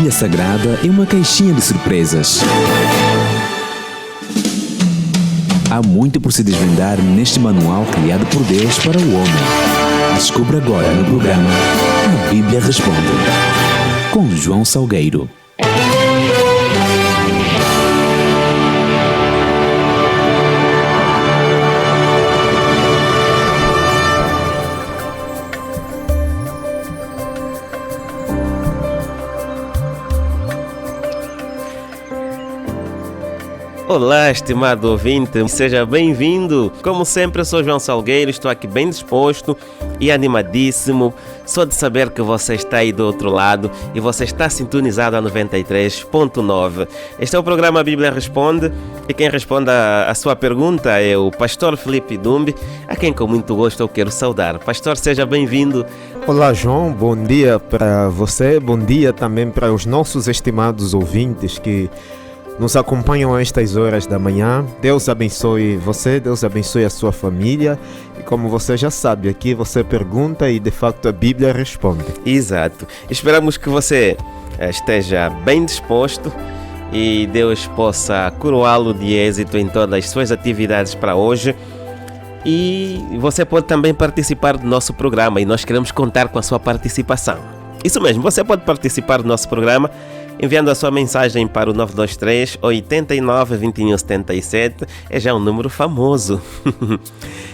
Bíblia Sagrada é uma caixinha de surpresas. Há muito por se desvendar neste manual criado por Deus para o homem. Descubra agora no programa A Bíblia Responde, com João Salgueiro. Olá, estimado ouvinte, seja bem-vindo. Como sempre, eu sou João Salgueiro, estou aqui bem disposto e animadíssimo, só de saber que você está aí do outro lado e você está sintonizado a 93.9. Este é o programa Bíblia Responde e quem responde a sua pergunta é o pastor Felipe Dumbi, a quem com muito gosto eu quero saudar. Pastor, seja bem-vindo. Olá, João, bom dia para você, bom dia também para os nossos estimados ouvintes que nos acompanham a estas horas da manhã. Deus abençoe você, Deus abençoe a sua família. E como você já sabe, aqui você pergunta e de facto a Bíblia responde. Exato. Esperamos que você esteja bem disposto e Deus possa coroá-lo de êxito em todas as suas atividades para hoje. E você pode também participar do nosso programa e nós queremos contar com a sua participação. Isso mesmo, você pode participar do nosso programa enviando a sua mensagem para o 923 89 21 77, é já um número famoso.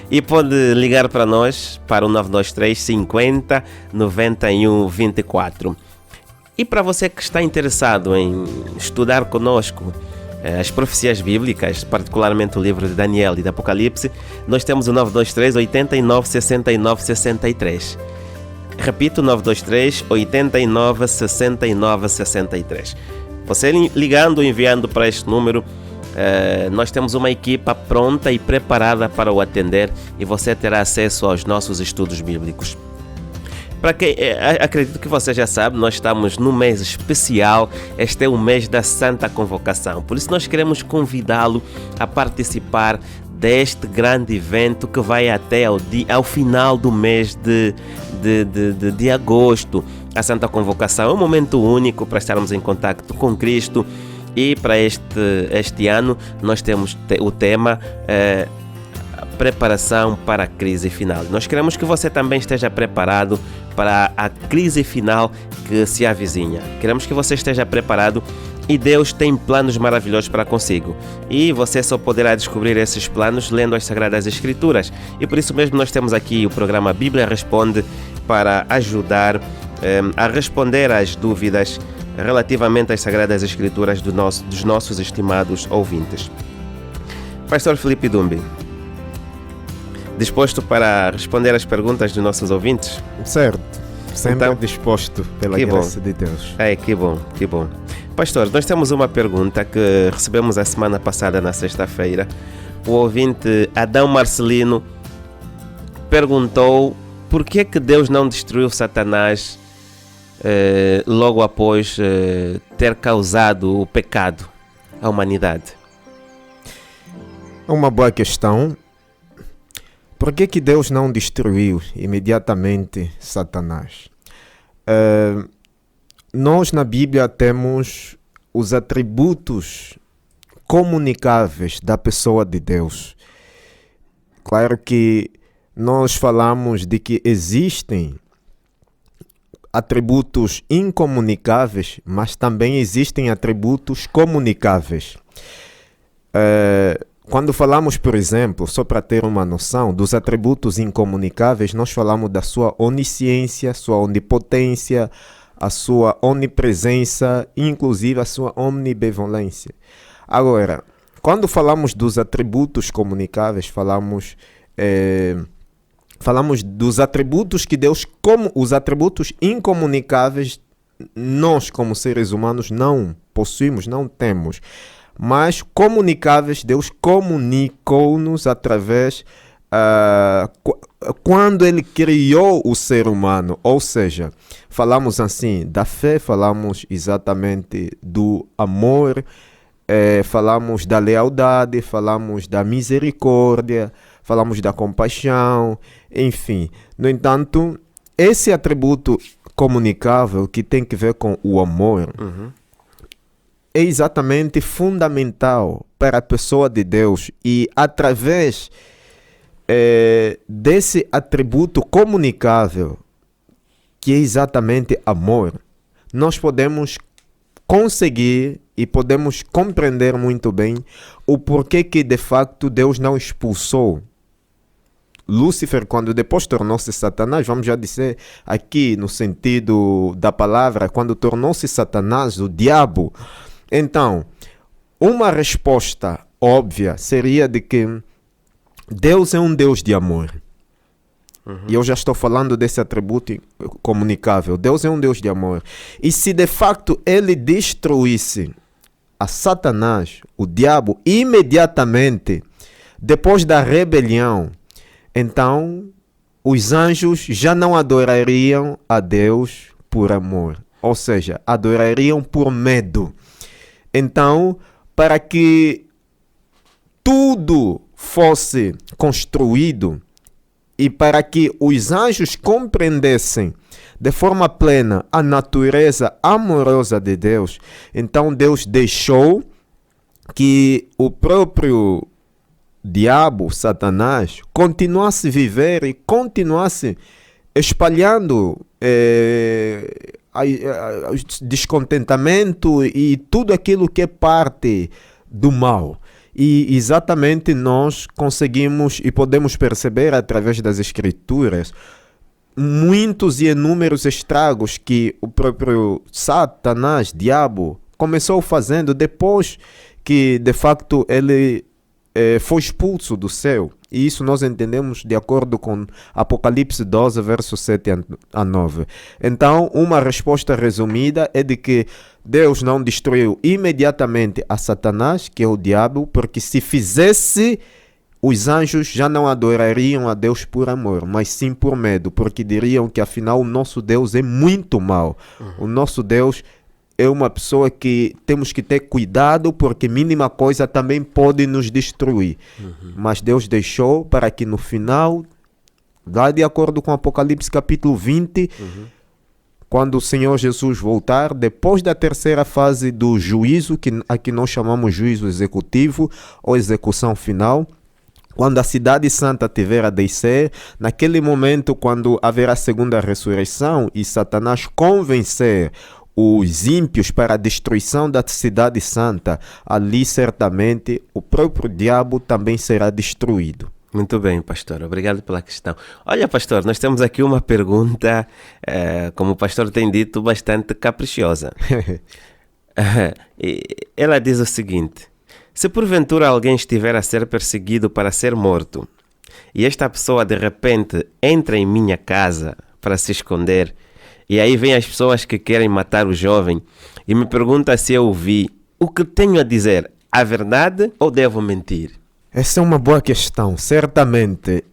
E pode ligar para nós para o 923 50 91 24. E para você que está interessado em estudar conosco as profecias bíblicas, particularmente o livro de Daniel e de Apocalipse, nós temos o 923 89 69 63. Repito, 923 89 69 63. Você ligando ou enviando para este número, nós temos uma equipa pronta e preparada para o atender e você terá acesso aos nossos estudos bíblicos. Para quem acredito que você já sabe, nós estamos no mês especial. Este é o mês da Santa Convocação. Por isso nós queremos convidá-lo a participar deste grande evento que vai até ao final do mês de agosto. A Santa Convocação é um momento único para estarmos em contato com Cristo e para este ano nós temos o tema preparação para a crise final. Nós queremos que você também esteja preparado para a crise final que se avizinha. Queremos que você esteja preparado e Deus tem planos maravilhosos para consigo. E você só poderá descobrir esses planos lendo as Sagradas Escrituras. E por isso mesmo nós temos aqui o programa Bíblia Responde para ajudar a responder às dúvidas relativamente às Sagradas Escrituras dos nossos estimados ouvintes. Pastor Felipe Dumbi, disposto para responder às perguntas dos nossos ouvintes? Certo, sempre então, disposto pela graça de Deus. Que bom, que bom. Pastor, nós temos uma pergunta que recebemos a semana passada, na sexta-feira. O ouvinte Adão Marcelino perguntou por que Deus não destruiu Satanás logo após ter causado o pecado à humanidade. É uma boa questão. Por que Deus não destruiu imediatamente Satanás? Nós na Bíblia temos os atributos comunicáveis da pessoa de Deus. Claro que nós falamos de que existem atributos incomunicáveis, mas também existem atributos comunicáveis. Quando falamos, por exemplo, só para ter uma noção, dos atributos incomunicáveis, nós falamos da sua onisciência, sua onipotência, a sua onipresença, inclusive a sua omnibenevolência. Agora, quando falamos dos atributos comunicáveis, falamos dos atributos que Deus, como os atributos incomunicáveis, nós como seres humanos não possuímos, não temos. Mas comunicáveis, Deus comunicou-nos através quando Ele criou o ser humano. Ou seja, falamos assim da fé, falamos exatamente do amor, falamos da lealdade, falamos da misericórdia, falamos da compaixão, enfim. No entanto, esse atributo comunicável que tem que ver com o amor é exatamente fundamental para a pessoa de Deus, e através desse atributo comunicável, que é exatamente amor, nós podemos conseguir e podemos compreender muito bem o porquê que de facto Deus não expulsou Lúcifer quando depois tornou-se Satanás. Vamos já dizer aqui no sentido da palavra, quando tornou-se Satanás, o diabo. Então, uma resposta óbvia seria de que Deus é um Deus de amor. E eu já estou falando desse atributo comunicável. Deus é um Deus de amor. E se de facto ele destruísse a Satanás, o diabo, imediatamente depois da rebelião, então os anjos já não adorariam a Deus por amor. Ou seja, adorariam por medo. Então, para que tudo fosse construído e para que os anjos compreendessem de forma plena a natureza amorosa de Deus, então Deus deixou que o próprio diabo, Satanás, continuasse a viver e continuasse espalhando descontentamento e tudo aquilo que é parte do mal. E exatamente nós conseguimos e podemos perceber através das escrituras muitos e inúmeros estragos que o próprio Satanás, diabo, começou fazendo depois que de facto ele foi expulso do céu. E isso nós entendemos de acordo com Apocalipse 12, versos 7 a 9. Então, uma resposta resumida é de que Deus não destruiu imediatamente a Satanás, que é o diabo, porque se fizesse, os anjos já não adorariam a Deus por amor, mas sim por medo, porque diriam que afinal o nosso Deus é muito mau. O nosso Deus é uma pessoa que temos que ter cuidado, porque mínima coisa também pode nos destruir. Mas Deus deixou para que no final, lá de acordo com Apocalipse capítulo 20, quando o Senhor Jesus voltar, depois da terceira fase do juízo, que aqui nós chamamos juízo executivo ou execução final, quando a cidade santa tiver a descer, naquele momento quando haverá a segunda ressurreição e Satanás convencer os ímpios para a destruição da cidade santa, ali certamente o próprio diabo também será destruído. Muito bem, pastor. Obrigado pela questão. Olha, pastor, nós temos aqui uma pergunta, como o pastor tem dito, bastante caprichosa. Ela diz o seguinte: se porventura alguém estiver a ser perseguido para ser morto, e esta pessoa de repente entra em minha casa para se esconder, e aí vem as pessoas que querem matar o jovem e me pergunta se eu vi, o que tenho a dizer? A verdade ou devo mentir? Essa é uma boa questão, certamente.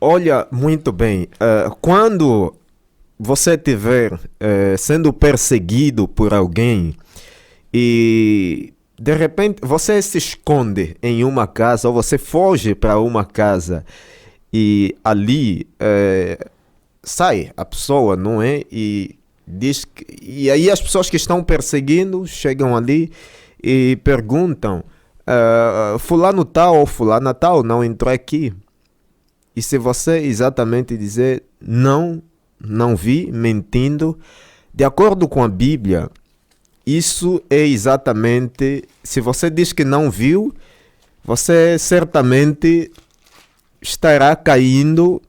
Olha, muito bem, quando você estiver sendo perseguido por alguém e de repente você se esconde em uma casa ou você foge para uma casa e ali sai a pessoa, não é? E aí as pessoas que estão perseguindo chegam ali e perguntam: fulano tal ou fulana tal não entrou aqui? E se você exatamente dizer não vi, mentindo, de acordo com a Bíblia, isso é exatamente, se você diz que não viu, você certamente estará caindo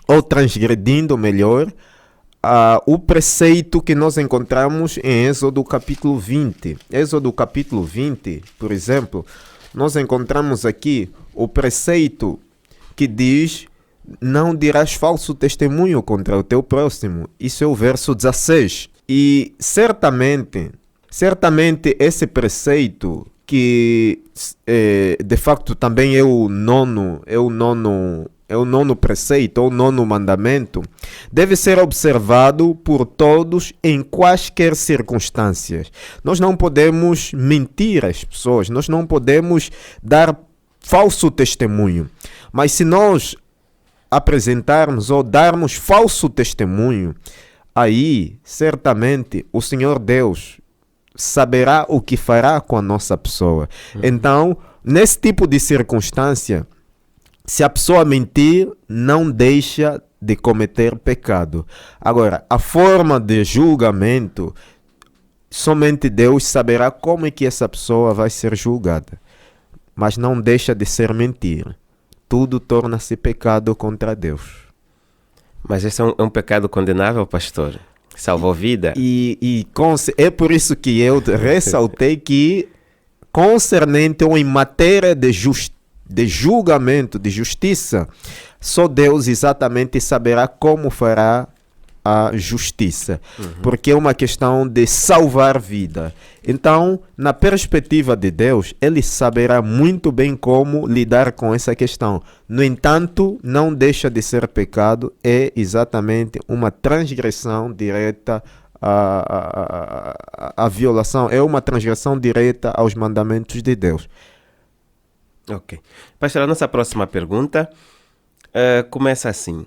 ou transgredindo melhor o preceito que nós encontramos em Êxodo capítulo 20. Êxodo capítulo 20, por exemplo, nós encontramos aqui o preceito que diz: não dirás falso testemunho contra o teu próximo. Isso é o verso 16. E certamente esse preceito, que de facto também é o nono preceito, ou nono mandamento, deve ser observado por todos em quaisquer circunstâncias. Nós não podemos mentir às pessoas, nós não podemos dar falso testemunho. Mas se nós apresentarmos ou darmos falso testemunho, aí certamente o Senhor Deus saberá o que fará com a nossa pessoa. Então, nesse tipo de circunstância, se a pessoa mentir, não deixa de cometer pecado. Agora, a forma de julgamento, somente Deus saberá como é que essa pessoa vai ser julgada. Mas não deixa de ser mentira. Tudo torna-se pecado contra Deus. Mas esse é um pecado condenável, pastor? Salvou vida? É por isso que eu ressaltei que, concernente ou em matéria de julgamento, de justiça, só Deus exatamente saberá como fará a justiça, porque é uma questão de salvar vida. Então, na perspectiva de Deus, Ele saberá muito bem como lidar com essa questão. No entanto, não deixa de ser pecado, é exatamente uma transgressão direta a violação, é uma transgressão direta aos mandamentos de Deus. Ok. Pastor, a nossa próxima pergunta começa assim.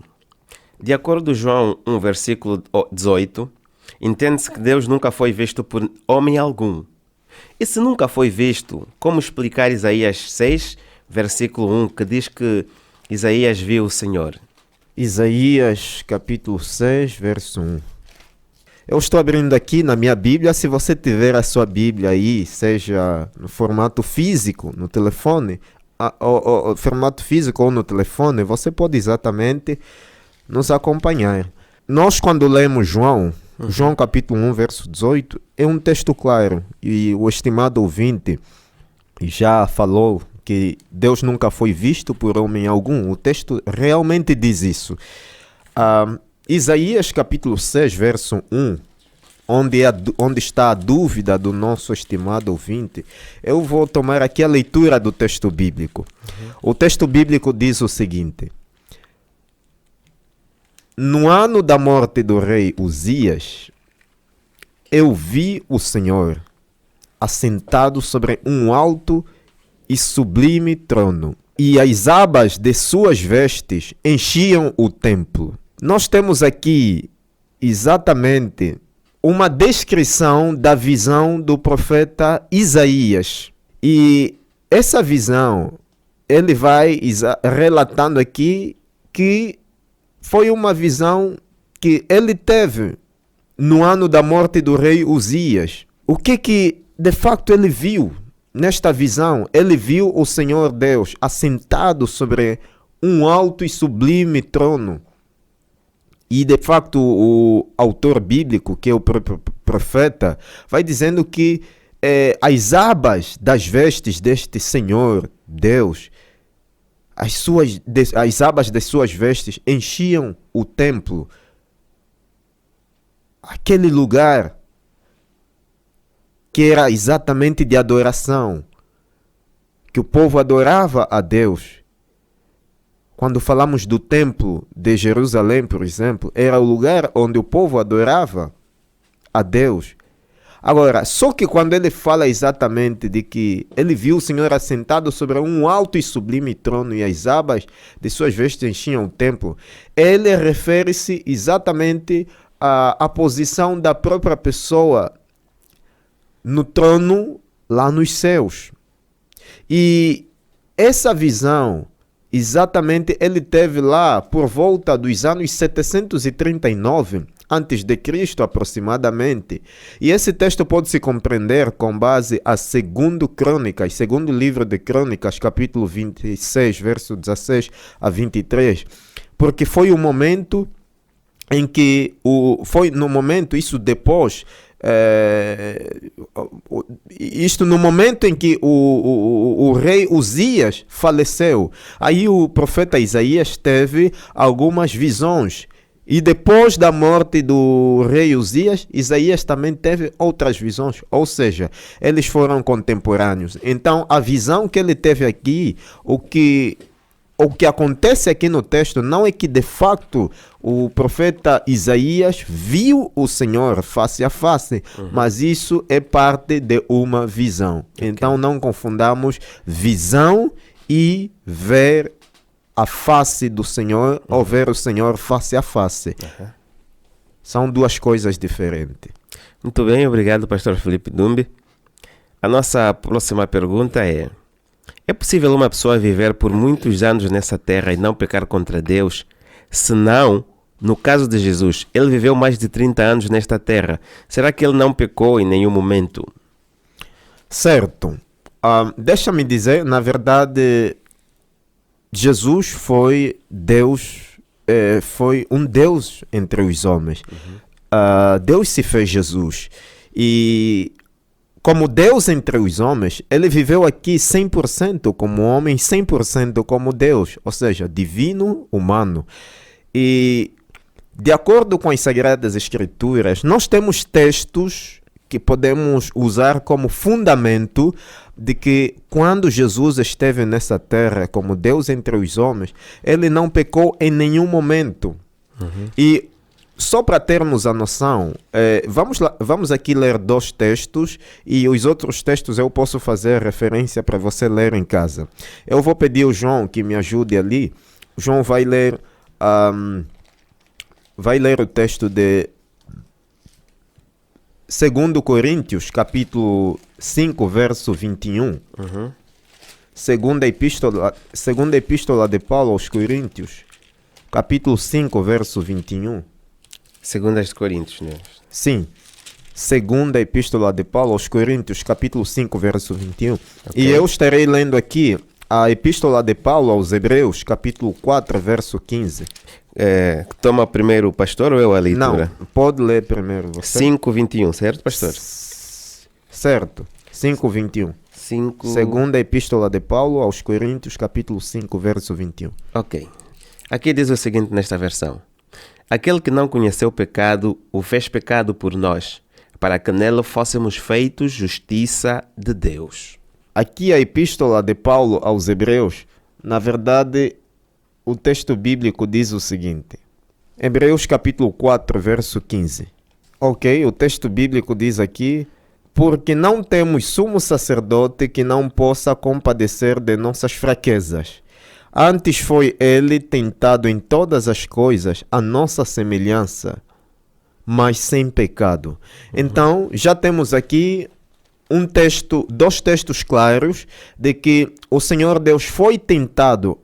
De acordo com João 1, versículo 18, entende-se que Deus nunca foi visto por homem algum. E se nunca foi visto, como explicar Isaías 6, versículo 1, que diz que Isaías viu o Senhor? Isaías capítulo 6, verso 1. Eu estou abrindo aqui na minha Bíblia. Se você tiver a sua Bíblia aí, seja no formato físico, no telefone, formato físico ou no telefone, você pode exatamente nos acompanhar. Nós, quando lemos João capítulo 1, verso 18, é um texto claro, e o estimado ouvinte já falou que Deus nunca foi visto por homem algum. O texto realmente diz isso. Isaías capítulo 6, verso 1, onde está a dúvida do nosso estimado ouvinte, eu vou tomar aqui a leitura do texto bíblico. O texto bíblico diz o seguinte: no ano da morte do rei Uzias, eu vi o Senhor assentado sobre um alto e sublime trono, e as abas de suas vestes enchiam o templo. Nós temos aqui exatamente uma descrição da visão do profeta Isaías. E essa visão, ele vai relatando aqui que foi uma visão que ele teve no ano da morte do rei Uzias. O que de facto ele viu nesta visão? Ele viu o Senhor Deus assentado sobre um alto e sublime trono. E de facto o autor bíblico, que é o profeta, vai dizendo que as abas das vestes deste Senhor Deus, as abas das suas vestes enchiam o templo. Aquele lugar que era exatamente de adoração, que o povo adorava a Deus. Quando falamos do templo de Jerusalém, por exemplo, era o lugar onde o povo adorava a Deus. Agora, só que quando ele fala exatamente de que ele viu o Senhor assentado sobre um alto e sublime trono e as abas de suas vestes enchiam o templo, ele refere-se exatamente à posição da própria pessoa no trono lá nos céus. E essa visão, exatamente, ele teve lá por volta dos anos 739 antes de Cristo aproximadamente. E esse texto pode se compreender com base a segundo livro de Crônicas, capítulo 26, verso 16 a 23, porque foi o momento em que no momento em que o rei Uzias faleceu. Aí o profeta Isaías teve algumas visões. E depois da morte do rei Uzias, Isaías também teve outras visões. Ou seja, eles foram contemporâneos. Então, a visão que ele teve aqui, o que acontece aqui no texto não é que de facto o profeta Isaías viu o Senhor face a face, mas isso é parte de uma visão. Okay. Então não confundamos visão e ver a face do Senhor ou ver o Senhor face a face. São duas coisas diferentes. Muito bem, obrigado, pastor Felipe Dumbi. A nossa próxima pergunta é: é possível uma pessoa viver por muitos anos nessa terra e não pecar contra Deus? Se não, no caso de Jesus, ele viveu mais de 30 anos nesta terra. Será que ele não pecou em nenhum momento? Certo. Deixa-me dizer, na verdade, Jesus foi Deus, foi um Deus entre os homens. Deus se fez Jesus. E como Deus entre os homens, ele viveu aqui 100% como homem, 100% como Deus, ou seja, divino, humano. E de acordo com as Sagradas Escrituras, nós temos textos que podemos usar como fundamento de que quando Jesus esteve nessa terra como Deus entre os homens, ele não pecou em nenhum momento. E só para termos a noção, vamos aqui ler 2 textos e os outros textos eu posso fazer referência para você ler em casa. Eu vou pedir ao João que me ajude ali. O João vai ler o texto de 2 Coríntios, capítulo 5, verso 21. Segunda epístola de Paulo aos Coríntios, capítulo 5, verso 21. 2 Coríntios, né? Sim. Segunda epístola de Paulo aos Coríntios, capítulo 5, verso 21. E eu estarei lendo aqui a epístola de Paulo aos Hebreus, capítulo 4, verso 15. Toma primeiro o pastor ou eu a leitura? Não, pode ler primeiro você. 5:21, certo, pastor? Certo, 5:21. Segunda epístola de Paulo aos Coríntios, capítulo 5, verso 21. Ok. Aqui diz o seguinte nesta versão: aquele que não conheceu o pecado, o fez pecado por nós, para que nele fôssemos feitos justiça de Deus. Aqui a epístola de Paulo aos Hebreus, na verdade, o texto bíblico diz o seguinte. Hebreus capítulo 4, verso 15. Ok, o texto bíblico diz aqui: porque não temos sumo sacerdote que não possa compadecer de nossas fraquezas. Antes foi ele tentado em todas as coisas, a nossa semelhança, mas sem pecado. Então, já temos aqui dois textos claros de que o Senhor Deus foi tentado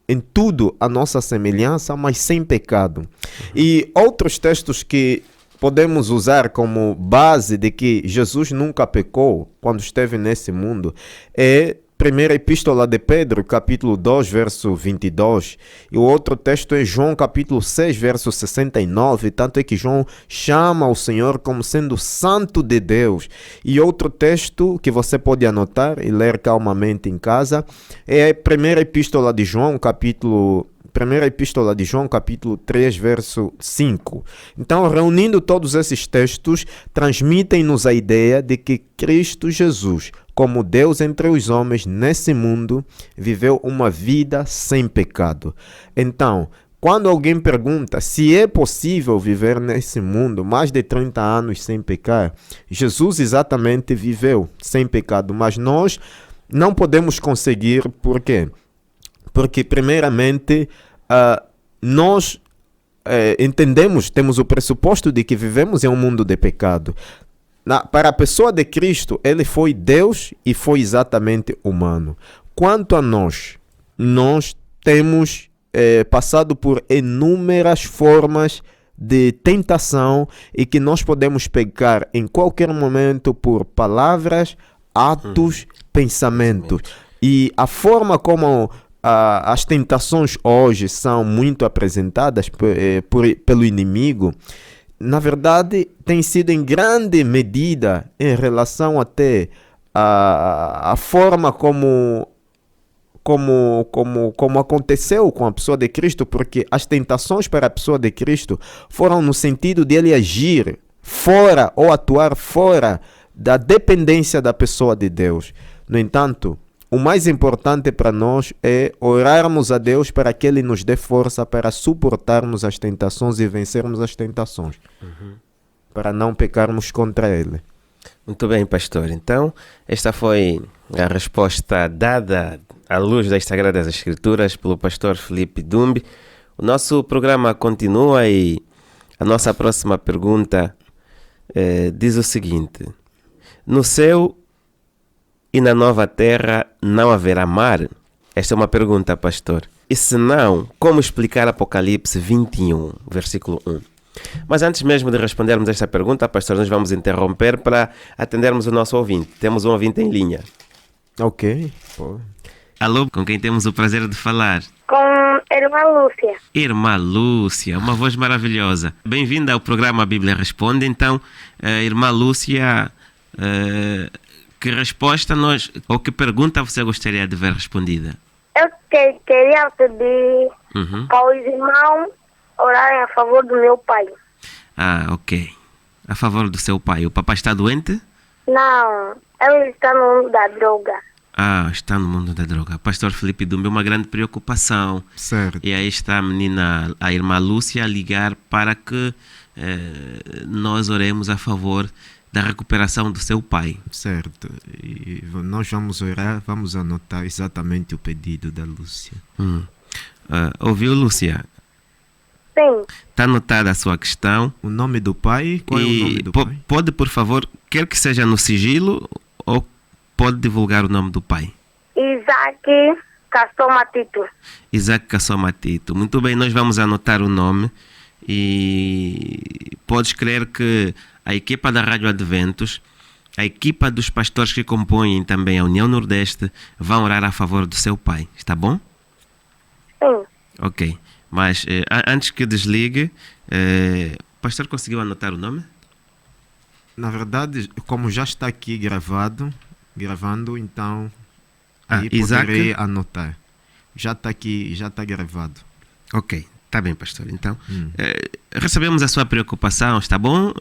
em tudo a nossa semelhança, mas sem pecado. E outros textos que podemos usar como base de que Jesus nunca pecou quando esteve nesse mundo é Primeira Epístola de Pedro, capítulo 2, verso 22. E o outro texto é João, capítulo 6, verso 69. Tanto é que João chama o Senhor como sendo santo de Deus. E outro texto que você pode anotar e ler calmamente em casa é a Primeira Epístola de João, capítulo 3, verso 5. Então, reunindo todos esses textos, transmitem-nos a ideia de que Cristo Jesus, como Deus entre os homens nesse mundo, viveu uma vida sem pecado. Então, quando alguém pergunta se é possível viver nesse mundo mais de 30 anos sem pecar, Jesus exatamente viveu sem pecado, mas nós não podemos conseguir. Por quê? Porque, primeiramente, nós entendemos, temos o pressuposto de que vivemos em um mundo de pecado. Para a pessoa de Cristo, ele foi Deus e foi exatamente humano. Quanto a nós temos passado por inúmeras formas de tentação e que nós podemos pecar em qualquer momento por palavras, atos, pensamentos. E a forma como as tentações hoje são muito apresentadas pelo inimigo, na verdade, tem sido em grande medida em relação até a forma como aconteceu com a pessoa de Cristo, porque as tentações para a pessoa de Cristo foram no sentido de ele agir fora ou atuar fora da dependência da pessoa de Deus. No entanto, o mais importante para nós é orarmos a Deus para que Ele nos dê força para suportarmos as tentações e vencermos as tentações, para não pecarmos contra Ele. Muito bem, pastor. Então, esta foi A resposta dada à luz das Sagradas Escrituras pelo pastor Felipe Dumbi. O nosso programa continua e a nossa próxima pergunta diz o seguinte: no céu e na nova terra não haverá mar? Esta é uma pergunta, pastor. E se não, como explicar Apocalipse 21, versículo 1? Mas antes mesmo de respondermos esta pergunta, pastor, nós vamos interromper para atendermos o nosso ouvinte. Temos um ouvinte em linha. Ok. Pô. Alô, com quem temos o prazer de falar? Com a irmã Lúcia. Irmã Lúcia, uma voz maravilhosa. Bem-vinda ao programa A Bíblia Responde. Então, irmã Lúcia, que resposta ou que pergunta você gostaria de ver respondida? Eu queria pedir para os irmãos orarem a favor do meu pai. Ah, ok. A favor do seu pai. O papai está doente? Não, ele está no mundo da droga. Ah, está no mundo da droga. Pastor Felipe Dumbi, uma grande preocupação. Certo. E aí está a menina, a irmã Lúcia, a ligar para que nós oremos a favor da recuperação do seu pai. Certo. E nós vamos orar, vamos anotar exatamente o pedido da Lúcia. Ouviu, Lúcia? Sim, Está anotada a sua questão. O nome do pai? Qual é o nome do pai? Pode, por favor, quer que seja no sigilo ou pode divulgar o nome do pai? Isaac Cassomatito. Isaac Cassomatito. Muito bem, nós vamos anotar o nome e podes crer que a equipa da Rádio Adventos, a equipa dos pastores que compõem também a União Nordeste, vão orar a favor do seu pai. Está bom? Sim, Ok. Mas antes que desligue, o pastor conseguiu anotar o nome? Na verdade, como já está aqui gravando, então aí Isaac? poderei anotar. Já está aqui, já está gravado. Ok, está bem, pastor. Então, recebemos a sua preocupação, está bom,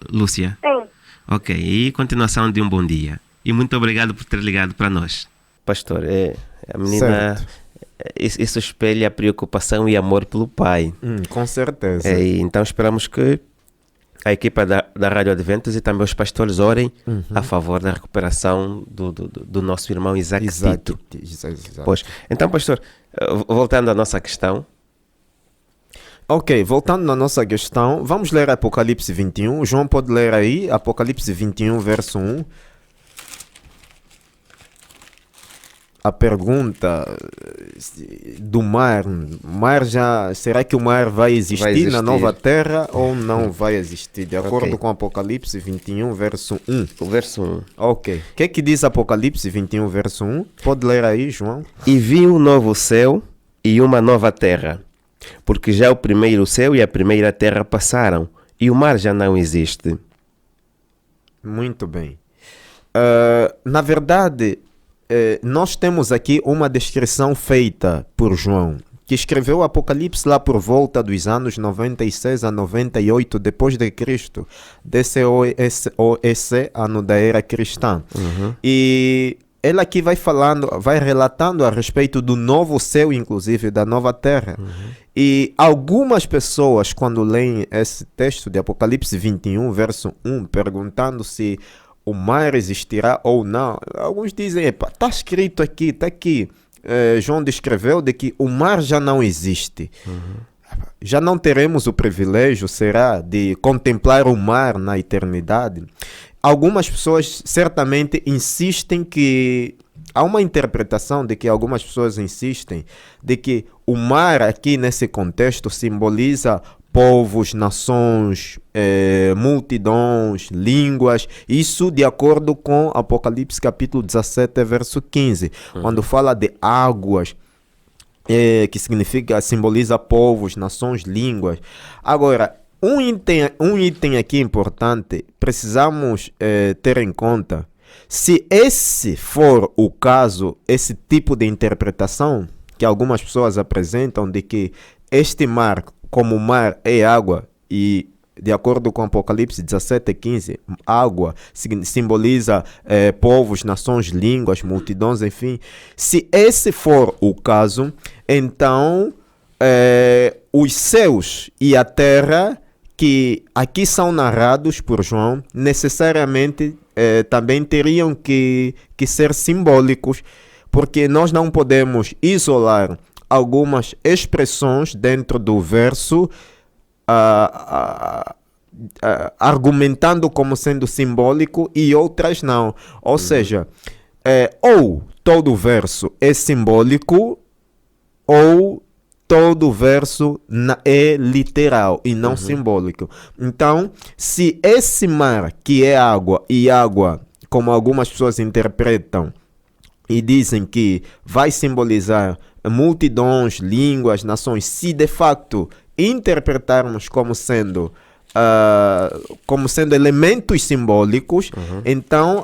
Lúcia? sim. Ok, e continuação de um bom dia. E muito obrigado por ter ligado para nós. Pastor, a menina, isso espelha a preocupação e amor pelo pai. Com certeza. E então esperamos que a equipa da Rádio Adventos e também os pastores orem a favor da recuperação do nosso irmão Isaac Tito. Exato. Pois. Então, pastor, voltando à nossa questão. Ok, voltando na nossa questão, vamos ler Apocalipse 21. O João pode ler aí, Apocalipse 21, verso 1. A pergunta do mar será que o mar vai existir na nova terra ou não vai existir? De acordo com Apocalipse 21, verso 1. O verso 1. Ok. O que diz Apocalipse 21, verso 1? Pode ler aí, João. E vi um novo céu e uma nova terra, porque já o primeiro céu e a primeira terra passaram, e o mar já não existe. Muito bem. Na verdade, nós temos aqui uma descrição feita por João, que escreveu o Apocalipse lá por volta dos anos 96 a 98 depois de Cristo, DCOS, ano da era cristã. E ele aqui vai relatando a respeito do novo céu, inclusive da nova terra. E algumas pessoas, quando leem esse texto de Apocalipse 21, verso 1, perguntando se o mar existirá ou não, alguns dizem, está escrito aqui, está aqui. João descreveu de que o mar já não existe. Já não teremos o privilégio, será, de contemplar o mar na eternidade. Algumas pessoas certamente insistem que... Há uma interpretação de que algumas pessoas insistem de que o mar aqui nesse contexto simboliza povos, nações, multidões, línguas. Isso de acordo com Apocalipse capítulo 17, verso 15. Quando fala de águas, que simboliza povos, nações, línguas. Agora, um item aqui importante, precisamos ter em conta. Se esse for o caso, esse tipo de interpretação que algumas pessoas apresentam de que este mar, como o mar é água, e de acordo com Apocalipse 17:15, água simboliza povos, nações, línguas, multidões, enfim. Se esse for o caso, então os céus e a terra que aqui são narrados por João necessariamente também teriam que ser simbólicos, porque nós não podemos isolar algumas expressões dentro do verso, argumentando como sendo simbólico e outras não. Ou seja, ou todo o verso é simbólico ou todo o verso é literal e não simbólico. Então, se esse mar que é água, e água, como algumas pessoas interpretam e dizem que vai simbolizar multidões, línguas, nações, se de facto interpretarmos como sendo elementos simbólicos, então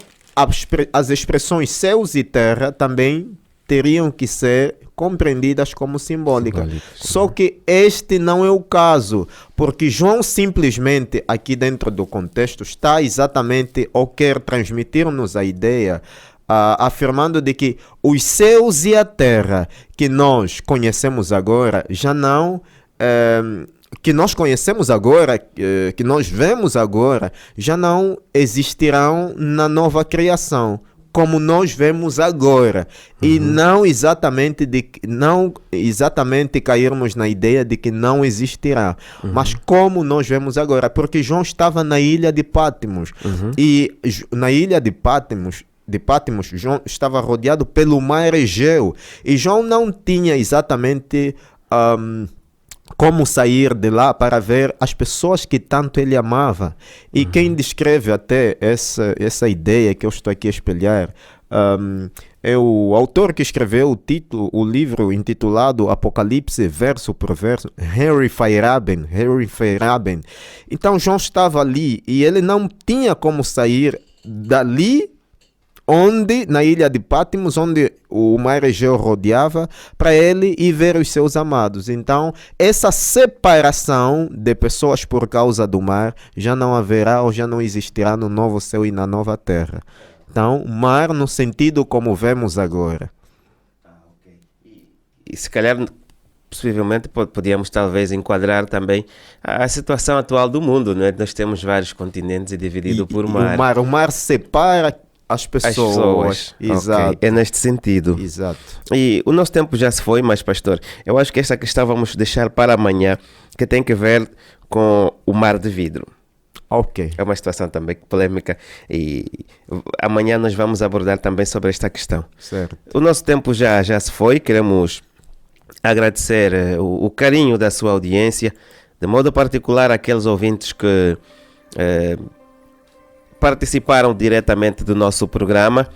as expressões céus e terra também teriam que ser compreendidas como simbólicas. Só que este não é o caso, porque João simplesmente, aqui dentro do contexto, está exatamente ou quer transmitir-nos a ideia, afirmando de que os céus e a terra que nós conhecemos agora já não... que nós conhecemos agora, que nós vemos agora, já não existirão na nova criação, como nós vemos agora. E não exatamente cairmos na ideia de que não existirá, mas como nós vemos agora, porque João estava na ilha de Patmos, e na ilha de Patmos, João estava rodeado pelo mar Egeu, e João não tinha exatamente como sair de lá para ver as pessoas que tanto ele amava. E quem descreve até essa ideia que eu estou aqui a espelhar é o autor que escreveu o livro intitulado Apocalipse, verso por verso, Henry Feyerabend. Então João estava ali e ele não tinha como sair dali, na ilha de Patmos, onde o mar Egeu rodeava, para ele ir ver os seus amados. Então, essa separação de pessoas por causa do mar já não haverá ou já não existirá no novo céu e na nova terra. Então, mar no sentido como vemos agora. E se calhar, possivelmente, podíamos talvez enquadrar também a situação atual do mundo, não é? Nós temos vários continentes e dividido por mar. O mar separa as pessoas. Exato. Okay. É neste sentido. Exato. E o nosso tempo já se foi, mas pastor, eu acho que esta questão vamos deixar para amanhã, que tem que ver com o mar de vidro. Ok. É uma situação também polêmica e amanhã nós vamos abordar também sobre esta questão. Certo. O nosso tempo já se foi, queremos agradecer o carinho da sua audiência, de modo particular aqueles ouvintes que participaram diretamente do nosso programa,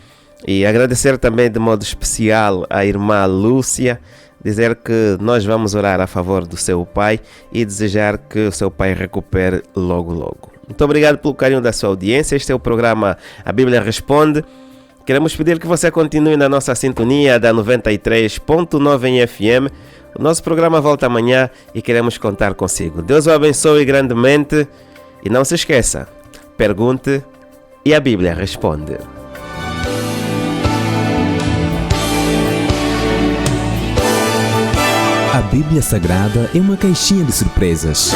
e agradecer também de modo especial à irmã Lúcia, dizer que nós vamos orar a favor do seu pai e desejar que o seu pai recupere logo logo. Muito obrigado pelo carinho da sua audiência. Este é o programa A Bíblia Responde. Queremos pedir que você continue na nossa sintonia da 93.9 em FM. O nosso programa volta amanhã e queremos contar consigo. Deus o abençoe grandemente e não se esqueça, pergunte e a Bíblia responde. A Bíblia Sagrada é uma caixinha de surpresas.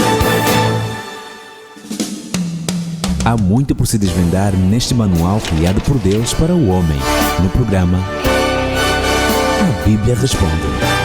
Há muito por se desvendar neste manual criado por Deus para o homem, no programa A Bíblia Responde.